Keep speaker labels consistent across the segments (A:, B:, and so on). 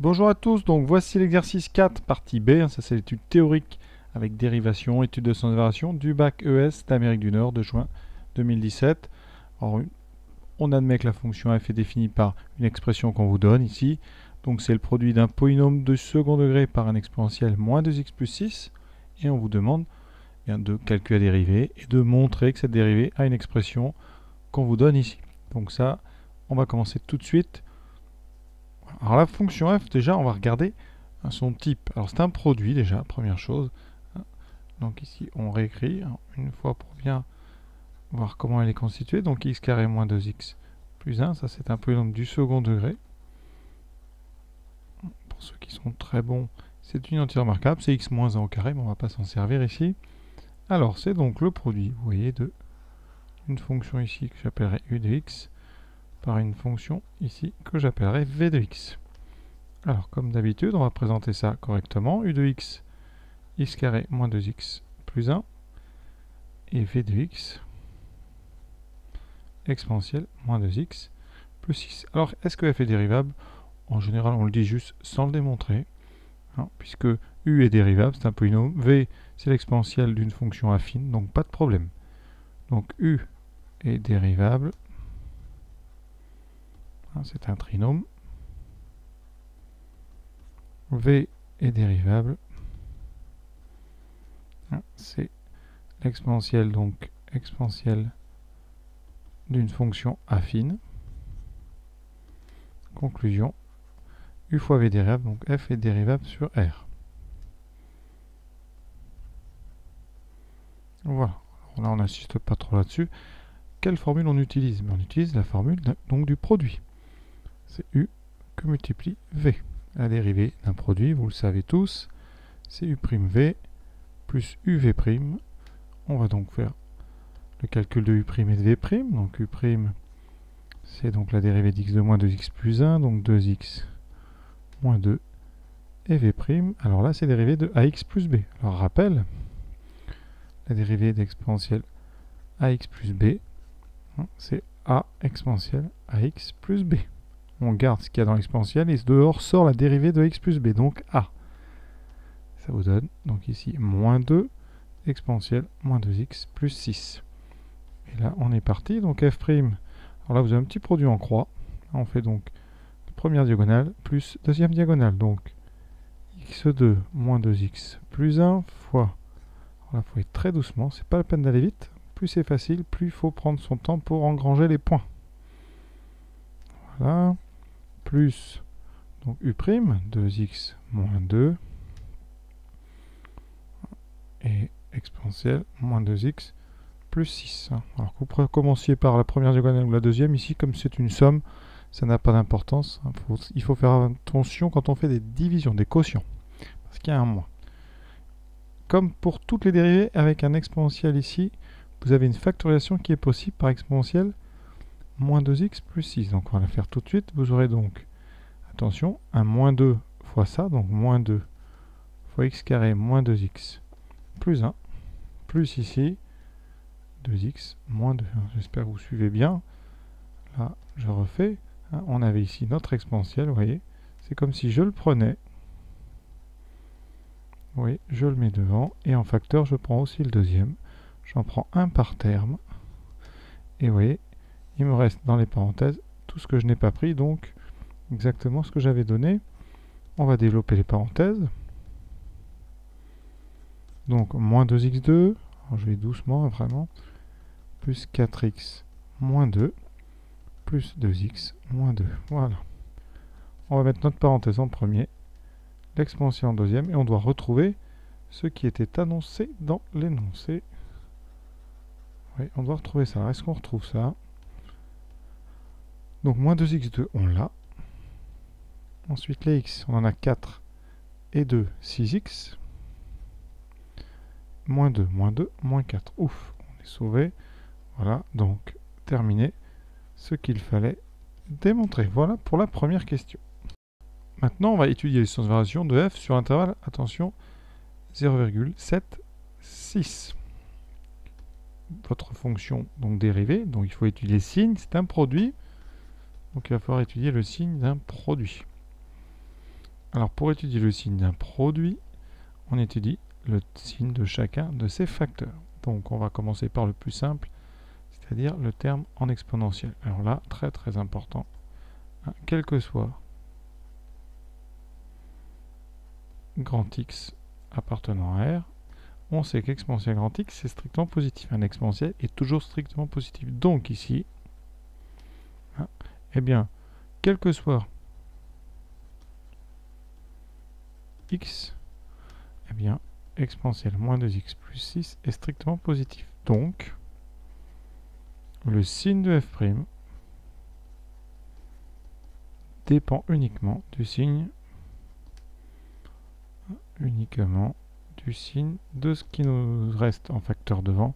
A: Bonjour à tous, donc voici l'exercice 4, partie B, ça c'est l'étude théorique avec dérivation, étude de sens de variation du bac ES d'Amérique du Nord de juin 2017. Alors, on admet que la fonction f est définie par une expression qu'on vous donne ici, donc c'est le produit d'un polynôme de second degré par un exponentiel moins 2x plus 6, et on vous demande de calculer la dérivée et de montrer que cette dérivée a une expression qu'on vous donne ici. Donc ça, on va commencer tout de suite. Alors la fonction f, déjà, on va regarder son type. Alors c'est un produit déjà, première chose. Donc ici, on réécrit une fois pour bien voir comment elle est constituée. Donc x carré moins 2x plus 1, ça c'est un polynôme du second degré. Pour ceux qui sont très bons, c'est une entière remarquable, c'est x moins 1 au carré, mais on ne va pas s'en servir ici. Alors c'est donc le produit, vous voyez, de une fonction ici que j'appellerai u de x par une fonction ici que j'appellerai v de x. Alors comme d'habitude, on va présenter ça correctement. U de x, x carré moins 2x plus 1, et v de x, exponentielle moins 2x plus 6. Alors est-ce que f est dérivable? En général, on le dit juste sans le démontrer, puisque u est dérivable, c'est un polynôme. V, c'est l'exponentielle d'une fonction affine, donc pas de problème. Donc u est dérivable. C'est un trinôme. V est dérivable. C'est l'exponentielle, donc exponentielle d'une fonction affine. Conclusion. U fois V est dérivable, donc f est dérivable sur R. Voilà. Alors là, on n'insiste pas trop là-dessus. Quelle formule on utilise? On utilise la formule donc du produit. C'est U que multiplie V. La dérivée d'un produit, vous le savez tous, c'est U'V plus UV'. On va donc faire le calcul de U' et de V'. Donc U', c'est donc la dérivée d'x de moins 2x plus 1, donc 2x moins 2, et V'. Alors là, c'est dérivée de ax plus b. Alors rappel, la dérivée d'exponentielle ax plus b, c'est a exponentielle ax plus b. On garde ce qu'il y a dans l'exponentielle et dehors sort la dérivée de x plus b, donc a. Ça vous donne donc ici moins 2 exponentielle moins 2x plus 6. Et là, on est parti. Donc f', alors là, vous avez un petit produit en croix. On fait donc première diagonale plus deuxième diagonale. Donc x2 moins 2x plus 1 fois. Alors là, il faut être très doucement. C'est pas la peine d'aller vite. Plus c'est facile, plus il faut prendre son temps pour engranger les points. Voilà. Plus donc U', 2x moins 2, et exponentielle moins 2x plus 6. Alors que vous commenciez par la première diagonale ou la deuxième, ici, comme c'est une somme, ça n'a pas d'importance. Il faut faire attention quand on fait des divisions, des quotients, parce qu'il y a un moins. Comme pour toutes les dérivées avec un exponentiel ici, vous avez une factorisation qui est possible par exponentielle moins 2x plus 6. Donc on va la faire tout de suite. Vous aurez donc, attention, un moins 2 fois ça, donc moins 2 fois x carré moins 2x plus 1, plus ici 2x moins 2. J'espère que vous suivez bien. Là, je refais. On avait ici notre exponentielle, vous voyez. C'est comme si je le prenais. Oui, je le mets devant. Et en facteur, je prends aussi le deuxième. J'en prends un par terme. Et vous voyez, il me reste dans les parenthèses tout ce que je n'ai pas pris, donc exactement ce que j'avais donné. On va développer les parenthèses. Donc moins 2x2, alors je vais doucement vraiment, plus 4x moins 2, plus 2x moins 2. Voilà. On va mettre notre parenthèse en premier, l'exponentielle en deuxième, et on doit retrouver ce qui était annoncé dans l'énoncé. Oui, on doit retrouver ça. Est-ce qu'on retrouve ça? Donc moins 2x2, on l'a. Ensuite les x, on en a 4 et 2, 6x. Moins 2, moins 4. Ouf, on est sauvé. Voilà, donc terminé ce qu'il fallait démontrer. Voilà pour la première question. Maintenant, on va étudier les sens de variation de f sur intervalle, attention, 0,76. Votre fonction donc dérivée, donc il faut étudier le signe, c'est un produit. Donc il va falloir étudier le signe d'un produit. Alors pour étudier le signe d'un produit, on étudie le signe de chacun de ses facteurs. Donc on va commencer par le plus simple, c'est-à-dire le terme en exponentiel. Alors là, très très important, hein, quel que soit grand X appartenant à R, on sait qu'exponentiel grand X c'est strictement positif. Un exponentiel est toujours strictement positif. Donc ici, hein, eh bien, quel que soit X, eh bien, exponentielle moins 2x plus 6 est strictement positif. Donc, le signe de f' dépend uniquement du signe de ce qui nous reste en facteur devant,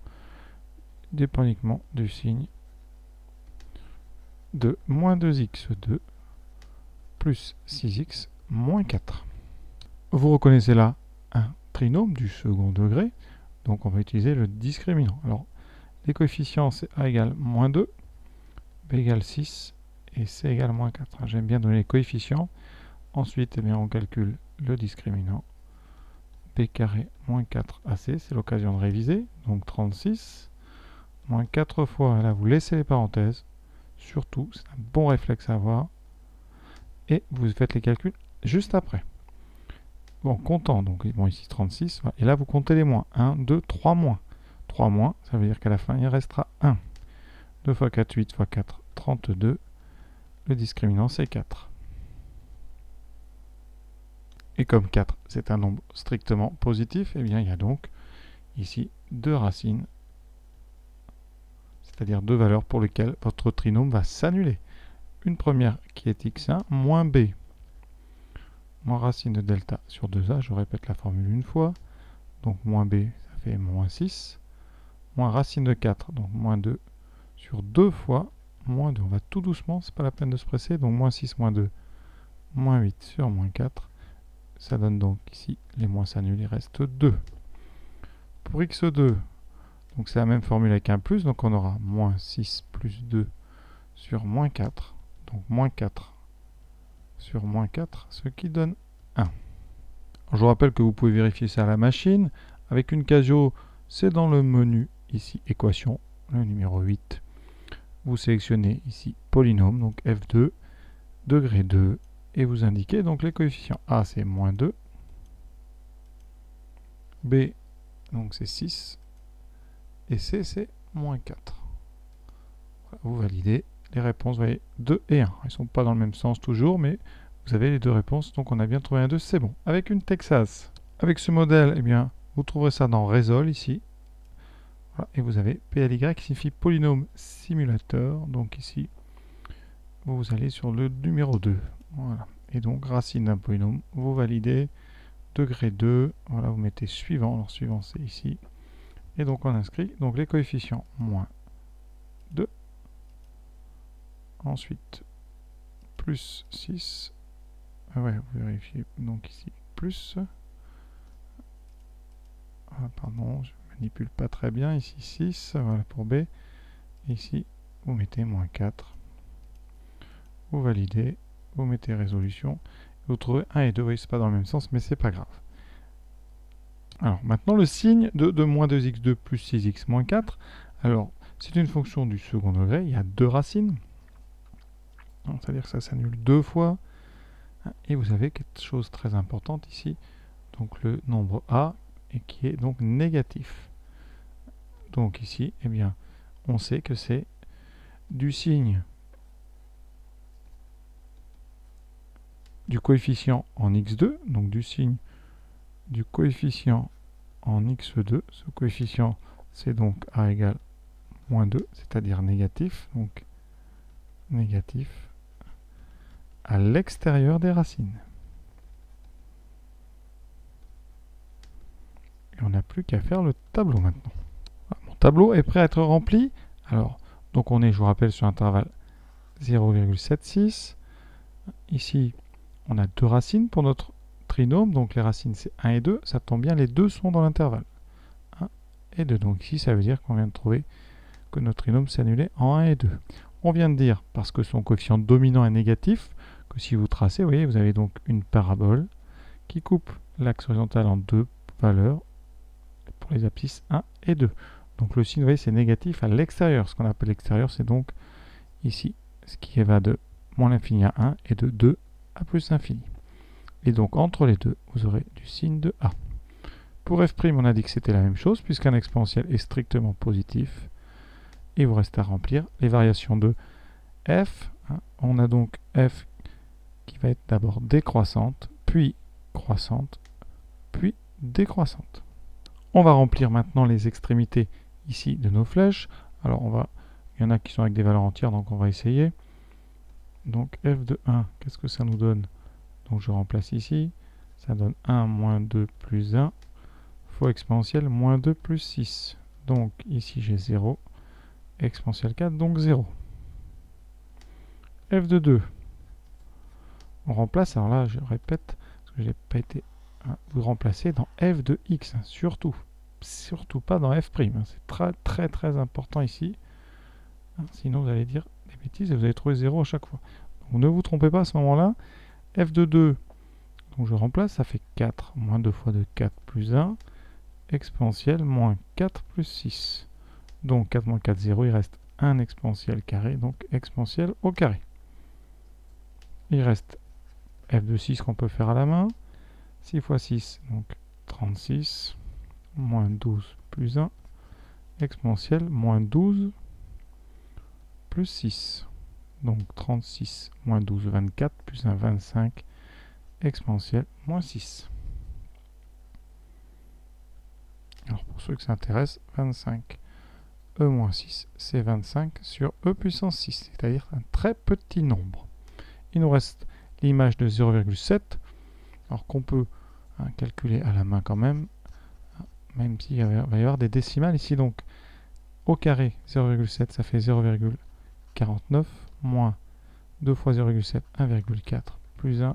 A: dépend uniquement du signe de moins 2x2 plus 6x moins 4. Vous reconnaissez là un trinôme du second degré, donc on va utiliser le discriminant. Alors, les coefficients, c'est a égale moins 2, b égale 6 et c égale moins 4. J'aime bien donner les coefficients. Ensuite, eh bien, on calcule le discriminant. b carré moins 4ac, c'est l'occasion de réviser. Donc 36, moins 4 fois, là vous laissez les parenthèses. Surtout, c'est un bon réflexe à avoir. Et vous faites les calculs juste après. Bon, comptant, donc bon, ici 36, et là vous comptez les moins. 1, 2, 3 moins. 3 moins, ça veut dire qu'à la fin, il restera 1. 2 fois 4, 8 fois 4, 32. Le discriminant, c'est 4. Et comme 4, c'est un nombre strictement positif, eh bien, il y a donc ici 2 racines, c'est-à-dire 2 valeurs pour lesquelles votre trinôme va s'annuler. Une première qui est x1 moins b, moins racine de delta sur 2a, je répète la formule une fois, donc moins b, ça fait moins 6, moins racine de 4, donc moins 2, sur 2 fois moins 2. On va tout doucement, c'est pas la peine de se presser, donc moins 6, moins 2, moins 8 sur moins 4. Ça donne donc ici, les moins s'annulent, il reste 2. Pour x2, donc c'est la même formule avec un plus, donc on aura moins 6 plus 2 sur moins 4. Donc moins 4 sur moins 4, ce qui donne 1. Alors, je vous rappelle que vous pouvez vérifier ça à la machine. Avec une Casio, c'est dans le menu, ici, équation, le numéro 8. Vous sélectionnez ici polynôme, donc f2, degré 2, et vous indiquez donc les coefficients. A, c'est moins 2. B, donc c'est 6. Et C, c'est moins 4. Voilà, vous validez les réponses, vous voyez, 2 et 1. Ils ne sont pas dans le même sens toujours, mais vous avez les deux réponses, donc on a bien trouvé un 2, c'est bon. Avec une Texas, avec ce modèle, eh bien, vous trouverez ça dans Résol, ici. Voilà, et vous avez PLY qui signifie polynôme simulateur. Donc ici, vous allez sur le numéro 2. Voilà. Et donc, racine d'un polynôme, vous validez degré 2. Voilà, vous mettez suivant. Alors, suivant, c'est ici. Et donc, on inscrit donc les coefficients moins 2. Ensuite, plus 6. Ah ouais, vous vérifiez donc ici, plus. Ah, pardon, je manipule pas très bien. Ici, 6. Voilà pour B. Et ici, vous mettez moins 4. Vous validez. Vous mettez résolution. Vous trouvez 1 et 2. Oui, c'est pas dans le même sens, mais c'est pas grave. Alors, maintenant, le signe de moins 2x2 plus 6x moins 4. Alors, c'est une fonction du second degré. Il y a deux racines. C'est-à-dire que ça s'annule deux fois. Et vous avez quelque chose de très important ici. Donc, le nombre a, et qui est donc négatif. Donc, ici, eh bien, on sait que c'est du signe du coefficient en x2, donc du signe du coefficient en x2. Ce coefficient, c'est donc a égale moins 2, c'est-à-dire négatif, donc négatif à l'extérieur des racines. Et on n'a plus qu'à faire le tableau maintenant. Voilà, mon tableau est prêt à être rempli. Alors, donc on est, je vous rappelle, sur intervalle 0,76. Ici, on a deux racines pour notre trinôme, donc les racines c'est 1 et 2, ça tombe bien, les deux sont dans l'intervalle. 1 et 2, donc ici ça veut dire qu'on vient de trouver que notre trinôme s'est annulé en 1 et 2. On vient de dire, parce que son coefficient dominant est négatif, que si vous tracez, vous voyez, vous avez donc une parabole qui coupe l'axe horizontal en deux valeurs pour les abscisses 1 et 2. Donc le signe, vous voyez, c'est négatif à l'extérieur. Ce qu'on appelle l'extérieur, c'est donc ici, ce qui va de moins l'infini à 1 et de 2 à plus l'infini. Et donc entre les deux, vous aurez du signe de A. Pour f', on a dit que c'était la même chose, puisqu'un exponentiel est strictement positif. Et il vous reste à remplir les variations de f. On a donc f qui va être d'abord décroissante, puis croissante, puis décroissante. On va remplir maintenant les extrémités ici de nos flèches. Alors il y en a qui sont avec des valeurs entières, donc on va essayer. Donc f de 1, qu'est-ce que ça nous donne? Donc je remplace ici, ça donne 1 moins 2 plus 1, fois exponentielle moins 2 plus 6. Donc ici j'ai 0, exponentielle 4, donc 0. f de 2, on remplace, alors là je répète, parce que je n'ai pas été... vous remplacez dans f de x, surtout pas dans f', c'est très très important ici, sinon vous allez dire des bêtises et vous allez trouver 0 à chaque fois. Donc ne vous trompez pas à ce moment-là, f de 2, donc je remplace, ça fait 4, moins 2 fois 2, 4 plus 1, exponentielle moins 4 plus 6. Donc 4 moins 4, 0, il reste 1 exponentielle carré, donc exponentielle au carré. Il reste f de 6 qu'on peut faire à la main, 6 fois 6, donc 36, moins 12 plus 1, exponentielle moins 12 plus 6. Donc 36 moins 12, 24, plus 1, 25, exponentielle moins 6. Alors pour ceux que ça intéresse, 25 e moins 6, c'est 25 sur e puissance 6, c'est-à-dire un très petit nombre. Il nous reste l'image de 0,7, alors qu'on peut calculer à la main quand même s'il va y avoir des décimales ici. Donc au carré, 0,7, ça fait 0,49, moins 2 fois 0,7, 1,4, plus 1,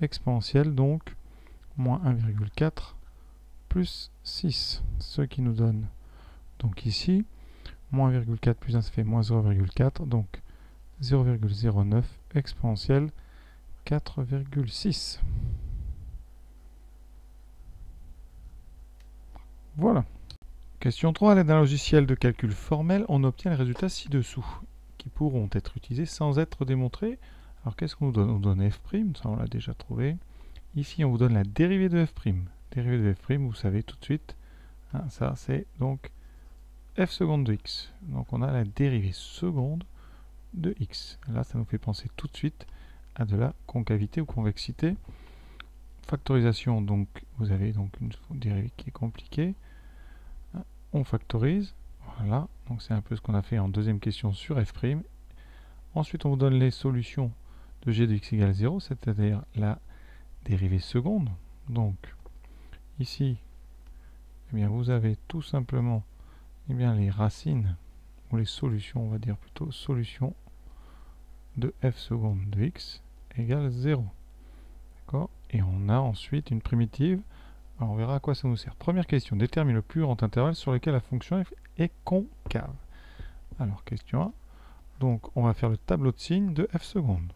A: exponentielle, donc moins 1,4 plus 6, ce qui nous donne, donc ici, moins 1,4 plus 1, ça fait moins 0,4, donc 0,09, exponentielle 4,6. Voilà. Question 3. À l'aide d'un logiciel de calcul formel, on obtient les résultats ci-dessous, qui pourront être utilisés sans être démontrés. Alors qu'est-ce qu'on nous donne? On donne f', ça on l'a déjà trouvé. Ici on vous donne la dérivée de f'. Dérivée de f', vous savez tout de suite, ça c'est donc f seconde de x. Donc on a la dérivée seconde de x. Là ça nous fait penser tout de suite à de la concavité ou convexité. Factorisation, donc vous avez donc une dérivée qui est compliquée. On factorise, voilà, donc c'est un peu ce qu'on a fait en deuxième question sur f'. Ensuite on vous donne les solutions de g de x égale 0, c'est-à-dire la dérivée seconde. Donc ici, eh bien, vous avez tout simplement les racines, ou les solutions, on va dire plutôt solution de f seconde de x égale 0. D'accord? Et on a ensuite une primitive. Alors on verra à quoi ça nous sert. Première question, détermine le plus grand intervalle sur lequel la fonction f est concave. Alors question 1, donc on va faire le tableau de signes de f seconde.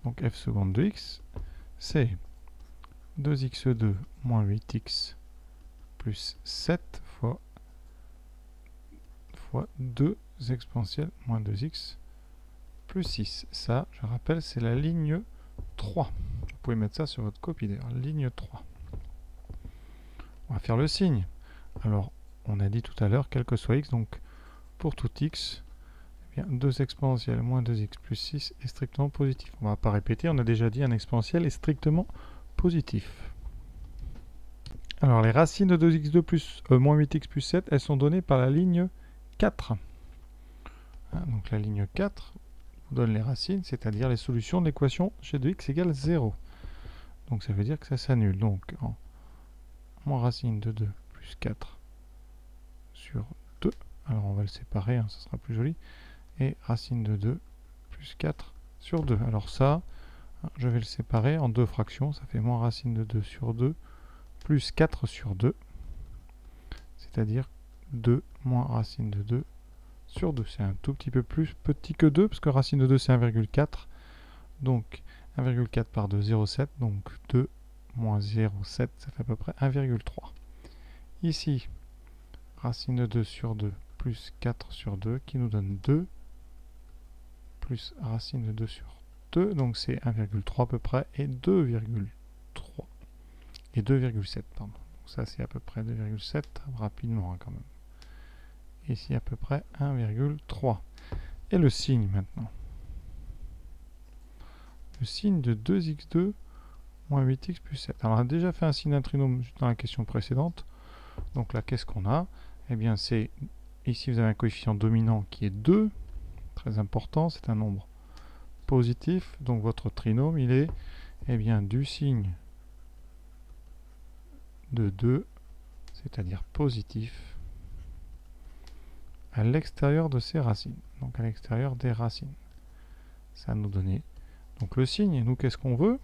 A: Donc f seconde de x, c'est 2x2 moins 8x plus 7 fois 2 exponentielle moins 2x plus 6. Ça, je rappelle, c'est la ligne 3. Vous pouvez mettre ça sur votre copie d'ailleurs, ligne 3. On va faire le signe. Alors, on a dit tout à l'heure, quel que soit x, donc pour tout x, eh bien, 2 exponentielle moins 2x plus 6 est strictement positif. On ne va pas répéter, on a déjà dit un exponentiel est strictement positif. Alors, les racines de 2x2 plus moins 8x plus 7, elles sont données par la ligne 4. Donc la ligne 4 vous donne les racines, c'est-à-dire les solutions de l'équation g de x égale 0. Donc ça veut dire que ça s'annule. Donc en moins racine de 2 plus 4 sur 2, alors on va le séparer, ça sera plus joli, et racine de 2 plus 4 sur 2. Alors ça, je vais le séparer en deux fractions, ça fait moins racine de 2 sur 2 plus 4 sur 2, c'est-à-dire 2 moins racine de 2 sur 2. C'est un tout petit peu plus petit que 2, parce que racine de 2 c'est 1,4. Donc 1,4 par 2, 0,7. Donc 2 moins 0,7, ça fait à peu près 1,3. Ici, racine de 2 sur 2 plus 4 sur 2 qui nous donne 2 plus racine de 2 sur 2, donc c'est 1,3 à peu près, et 2,3 et 2,7, pardon. Donc ça c'est à peu près 2,7, rapidement hein, quand même. Ici à peu près 1,3. Et le signe maintenant. Le signe de 2x2 moins 8x plus 7. Alors on a déjà fait un signe d'un trinôme dans la question précédente. Donc là qu'est-ce qu'on a? Eh bien c'est, ici vous avez un coefficient dominant qui est 2, très important, c'est un nombre positif, donc votre trinôme il est eh bien du signe de 2, c'est-à-dire positif, à l'extérieur de ces racines, donc à l'extérieur des racines. Ça va nous donner donc le signe, et nous qu'est-ce qu'on veut?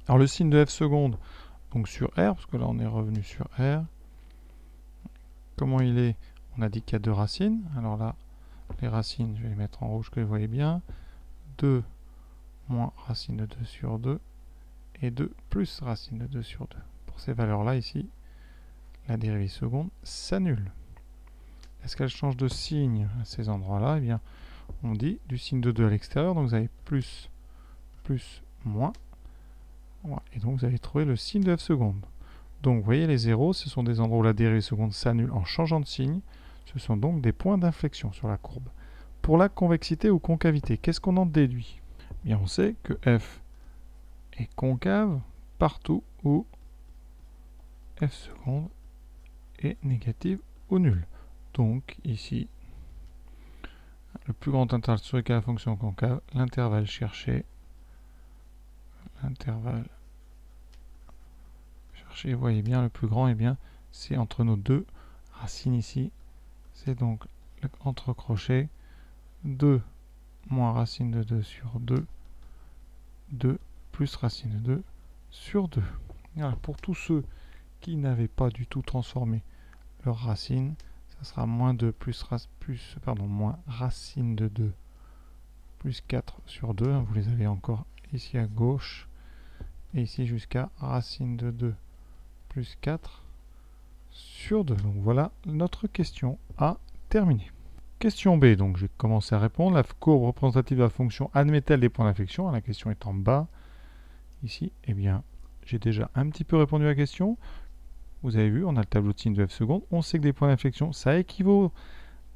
A: Alors le signe de f seconde, donc sur R, parce que là on est revenu sur R, comment il est? On a dit qu'il y a deux racines, alors là les racines, je vais les mettre en rouge que vous voyez bien, 2 moins racine de 2 sur 2, et 2 plus racine de 2 sur 2. Pour ces valeurs-là, ici, la dérivée seconde s'annule. Est-ce qu'elle change de signe à ces endroits-là? Eh bien, on dit du signe de 2 à l'extérieur, donc vous avez plus, plus, moins. Voilà. Et donc, vous allez trouver le signe de f seconde. Donc, vous voyez, les zéros, ce sont des endroits où la dérivée seconde s'annule en changeant de signe. Ce sont donc des points d'inflexion sur la courbe. Pour la convexité ou concavité, qu'est-ce qu'on en déduit? Eh bien, on sait que f est concave partout où f seconde est négative ou nulle. Donc ici, le plus grand intervalle sur lequel la fonction concave, l'intervalle cherché, vous voyez bien, le plus grand, eh bien, c'est entre nos deux racines ici. C'est donc entre crochets 2 moins racine de 2 sur 2, 2 plus racine de 2 sur 2. Alors, pour tous ceux qui n'avaient pas du tout transformé leur racine, ça sera moins 2 moins racine de 2 plus 4 sur 2. Vous les avez encore ici à gauche. Et ici jusqu'à racine de 2 plus 4 sur 2. Donc voilà, notre question A terminée. Question B, donc je vais commencer à répondre. La courbe représentative de la fonction admet-elle des points d'inflexion? La question est en bas. Ici, eh bien, j'ai déjà un petit peu répondu à la question. Vous avez vu, on a le tableau de signe de f seconde. On sait que des points d'inflexion, ça équivaut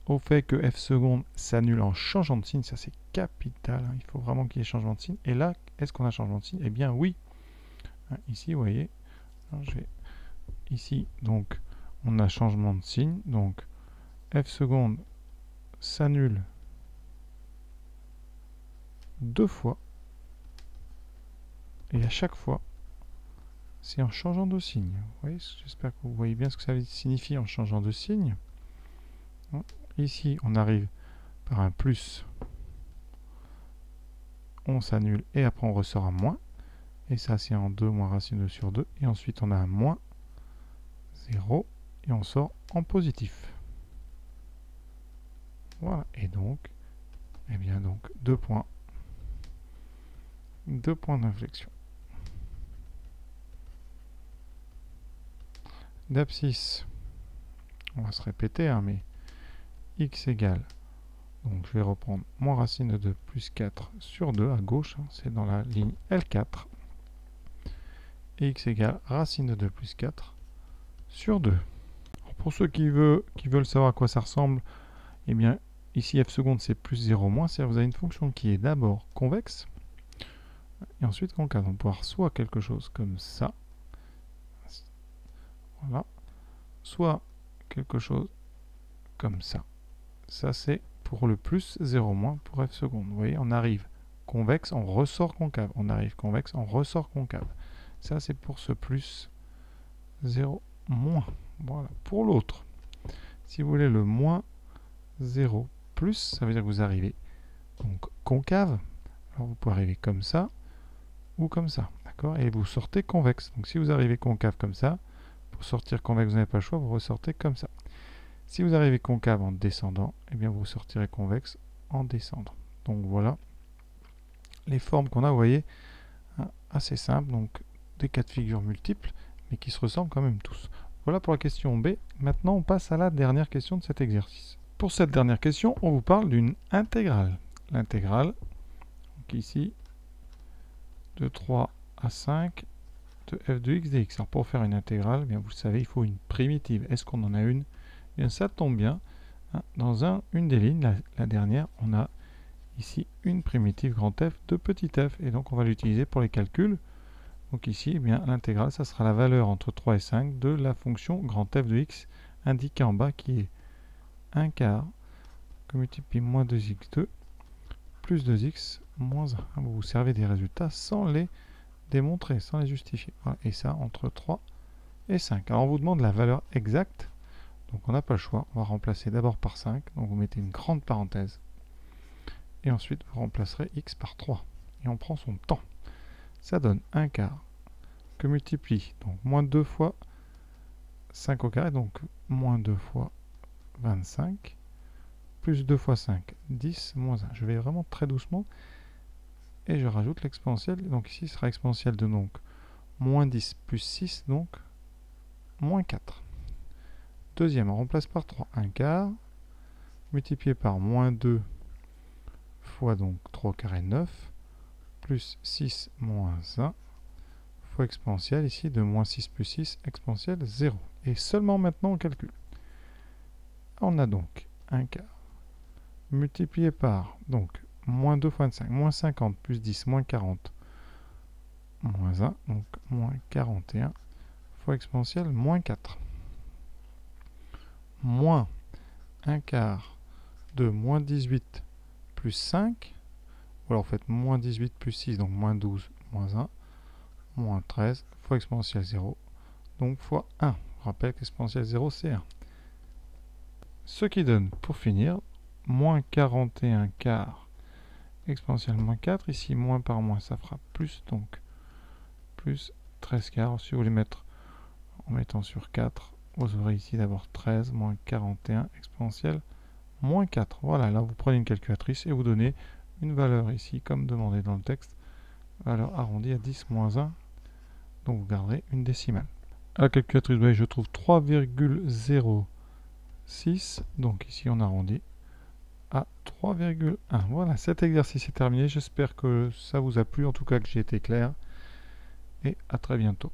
A: au fait que f seconde s'annule en changeant de signe. Ça, c'est capital. Hein. Il faut vraiment qu'il y ait changement de signe. Et là, est-ce qu'on a changement de signe? Eh bien, oui. Ici, vous voyez. Alors, ici, donc, on a changement de signe. Donc, f seconde s'annule 2 fois. Et à chaque fois, c'est en changeant de signe. J'espère que vous voyez bien ce que ça signifie en changeant de signe. Ici, on arrive par un plus. On s'annule et après on ressort un moins. Et ça, c'est en 2 moins racine de 2 sur 2. Et ensuite, on a un moins 0 et on sort en positif. Voilà. Et donc, eh bien, donc 2 points. 2 points d'inflexion. D'abscisse, on va se répéter, hein, mais x égale, donc je vais reprendre moins racine de 2 plus 4 sur 2 à gauche, hein, c'est dans la ligne L4, et x égale racine de 2 plus 4 sur 2. Alors pour ceux qui veulent savoir à quoi ça ressemble, eh bien ici f seconde c'est plus 0 moins, c'est-à-dire que vous avez une fonction qui est d'abord convexe, et ensuite concave. On peut avoir soit quelque chose comme ça, voilà, soit quelque chose comme ça. Ça, c'est pour le plus 0 moins pour f seconde. Vous voyez, on arrive convexe, on ressort concave. On arrive convexe, on ressort concave. Ça, c'est pour ce plus 0 moins. Voilà. Pour l'autre, si vous voulez le moins 0 plus, ça veut dire que vous arrivez donc concave. Alors, vous pouvez arriver comme ça ou comme ça. D'accord? Et vous sortez convexe. Donc, si vous arrivez concave comme ça, pour sortir convexe, vous n'avez pas le choix, vous ressortez comme ça. Si vous arrivez concave en descendant, eh bien vous sortirez convexe en descendant. Donc voilà les formes qu'on a, vous voyez, hein, assez simples. Donc des cas de figure multiples, mais qui se ressemblent quand même tous. Voilà pour la question B. Maintenant, on passe à la dernière question de cet exercice. Pour cette dernière question, on vous parle d'une intégrale. L'intégrale, donc ici, de 3 à 5 de f de x dx. Alors pour faire une intégrale, eh bien vous le savez, il faut une primitive. Est-ce qu'on en a une? Eh bien ça tombe bien. Hein, dans une des lignes, la dernière, on a ici une primitive grand F de petit f. Et donc on va l'utiliser pour les calculs. Donc ici, eh bien l'intégrale, ça sera la valeur entre 3 et 5 de la fonction grand F de x indiquée en bas qui est 1 quart que multiplie moins 2x2 plus 2x moins 1. Vous vous servez des résultats sans les démontrer, sans les justifier. Voilà. Et ça entre 3 et 5. Alors on vous demande la valeur exacte. Donc on n'a pas le choix. On va remplacer d'abord par 5. Donc vous mettez une grande parenthèse. Et ensuite vous remplacerez x par 3. Et on prend son temps. Ça donne 1 quart que multiplie donc moins 2 fois 5 au carré. Donc moins 2 fois 25. Plus 2 fois 5, 10, moins 1. Je vais vraiment très doucement. Et je rajoute l'exponentielle. Donc ici, ce sera exponentielle de donc moins 10 plus 6, donc moins 4. Deuxième, on remplace par 3. 1 quart, multiplié par moins 2 fois donc 3 au carré 9, plus 6 moins 1, fois exponentielle ici de moins 6 plus 6, exponentielle 0. Et seulement maintenant on calcule. On a donc 1 quart multiplié par donc moins 2 fois 25, moins 50 plus 10, moins 40, moins 1, donc moins 41 fois exponentielle moins 4. Moins 1 quart de moins 18 plus 5, ou alors en fait moins 18 plus 6, donc moins 12, moins 1, moins 13 fois exponentielle 0, donc fois 1. Je rappelle qu'exponentielle 0 c'est 1. Ce qui donne, pour finir, moins 41 quarts exponentielle moins 4. Ici, moins par moins, ça fera plus, donc plus 13 quarts. Si vous voulez mettre en mettant sur 4, vous aurez ici d'abord 13 moins 41 exponentielle moins 4. Voilà, là vous prenez une calculatrice et vous donnez une valeur ici, comme demandé dans le texte, valeur arrondie à 10 moins 1. Donc vous garderez une décimale. À la calculatrice, vous voyez, je trouve 3,06. Donc ici, on arrondit à 3,1. Voilà, cet exercice est terminé. J'espère que ça vous a plu, en tout cas que j'ai été clair. Et à très bientôt.